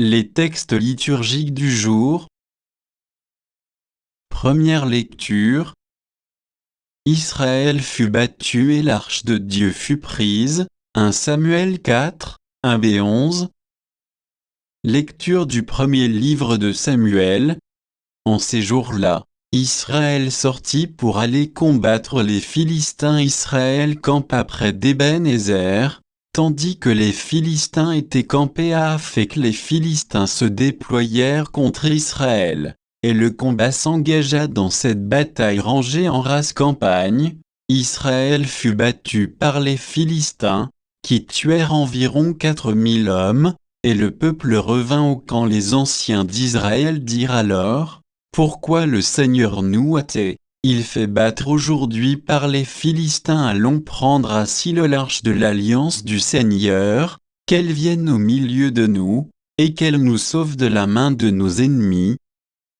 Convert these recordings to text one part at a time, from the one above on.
Les textes liturgiques du jour. Première lecture. Israël fut battu et l'arche de Dieu fut prise. 1 Samuel 4, 1b11. Lecture du premier livre de Samuel. En ces jours-là, Israël sortit pour aller combattre les Philistins. Israël campa près d'Eben-Ézer, tandis que les Philistins étaient campés à Aphek. Les Philistins se déployèrent contre Israël, et le combat s'engagea dans cette bataille rangée en rase campagne. Israël fut battu par les Philistins, qui tuèrent environ 4000 hommes, et le peuple revint au camp. Les anciens d'Israël dirent alors: pourquoi le Seigneur nous a-t-il fait battre aujourd'hui par les Philistins? Allons prendre à Silo l'arche de l'alliance du Seigneur, qu'elle vienne au milieu de nous, et qu'elle nous sauve de la main de nos ennemis.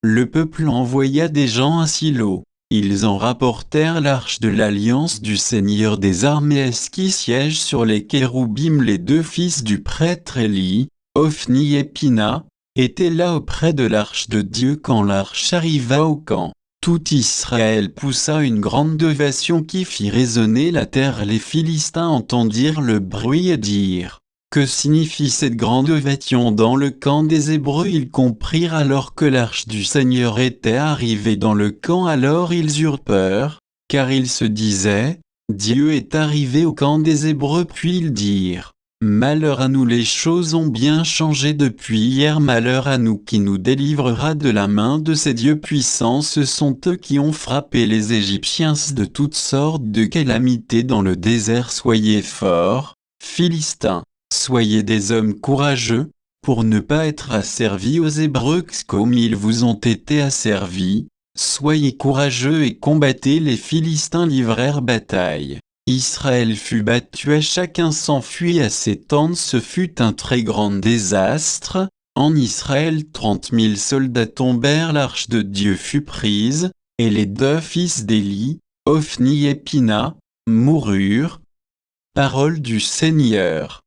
Le peuple envoya des gens à Silo. Ils en rapportèrent l'arche de l'alliance du Seigneur des armées qui siège sur les kéroubim. Les deux fils du prêtre Élie, Ophni et Pina, étaient là auprès de l'arche de Dieu quand l'arche arriva au camp. Tout Israël poussa une grande ovation qui fit résonner la terre. Les Philistins entendirent le bruit et dirent: que signifie cette grande ovation dans le camp des Hébreux? Ils comprirent alors que l'arche du Seigneur était arrivée dans le camp. Alors ils eurent peur, car ils se disaient: Dieu est arrivé au camp des Hébreux. Puis ils dirent: malheur à nous, les choses ont bien changé depuis hier. Malheur à nous, qui nous délivrera de la main de ces dieux puissants? Ce sont eux qui ont frappé les Égyptiens de toutes sortes de calamités dans le désert. Soyez forts, Philistins, soyez des hommes courageux, pour ne pas être asservis aux Hébreux comme ils vous ont été asservis. Soyez courageux et combattez. Les Philistins livrèrent bataille. Israël fut battu et chacun s'enfuit à ses tentes. Ce fut un très grand désastre. En Israël 30 000 soldats tombèrent. L'arche de Dieu fut prise, et les deux fils d'Élie, Ophni et Pina, moururent. Parole du Seigneur.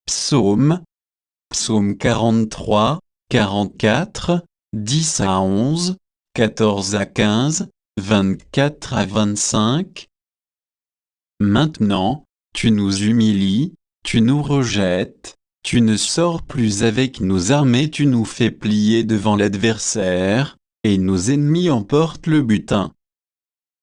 Psaume 43, 44, 10 à 11, 14 à 15, 24 à 25. Maintenant, tu nous humilies, tu nous rejettes, tu ne sors plus avec nos armées. Tu nous fais plier devant l'adversaire, et nos ennemis emportent le butin.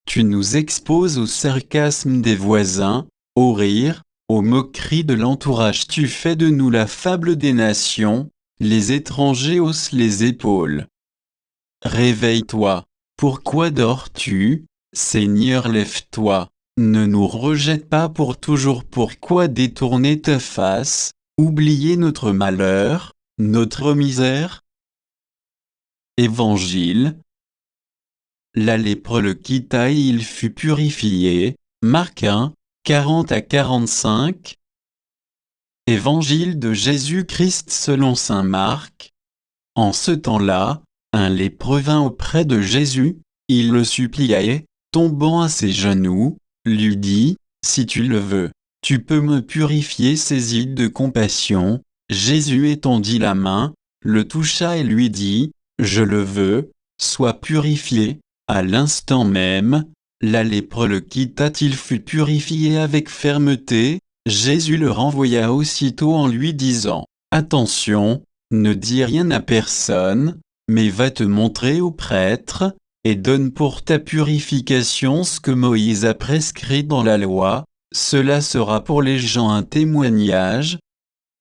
Tu nous exposes au sarcasme des voisins, au rire, aux moqueries de l'entourage. Tu fais de nous la fable des nations, les étrangers haussent les épaules. Réveille-toi, pourquoi dors-tu? Seigneur, lève-toi, ne nous rejette pas pour toujours. Pourquoi détourner ta face, oublier notre malheur, notre misère? Évangile. La lèpre le quitta et il fut purifié. Marc 1, 40 à 45. Évangile de Jésus-Christ selon saint Marc. En ce temps-là, un lépreux vint auprès de Jésus, il le supplia et, tombant à ses genoux, lui dit: si tu le veux, tu peux me purifier. Saisi de compassion, Jésus étendit la main, le toucha et lui dit: je le veux, sois purifié. À l'instant même, la lèpre le quitta. Il fut purifié avec fermeté. Jésus le renvoya aussitôt en lui disant: attention, ne dis rien à personne, mais va te montrer au prêtre, et donne pour ta purification ce que Moïse a prescrit dans la loi. Cela sera pour les gens un témoignage.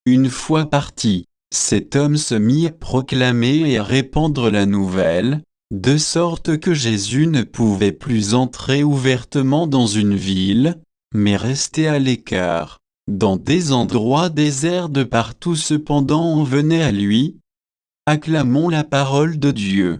Une fois parti, cet homme se mit à proclamer et à répandre la nouvelle, de sorte que Jésus ne pouvait plus entrer ouvertement dans une ville, mais restait à l'écart, dans des endroits déserts de partout. Cependant on venait à lui. Acclamons la parole de Dieu.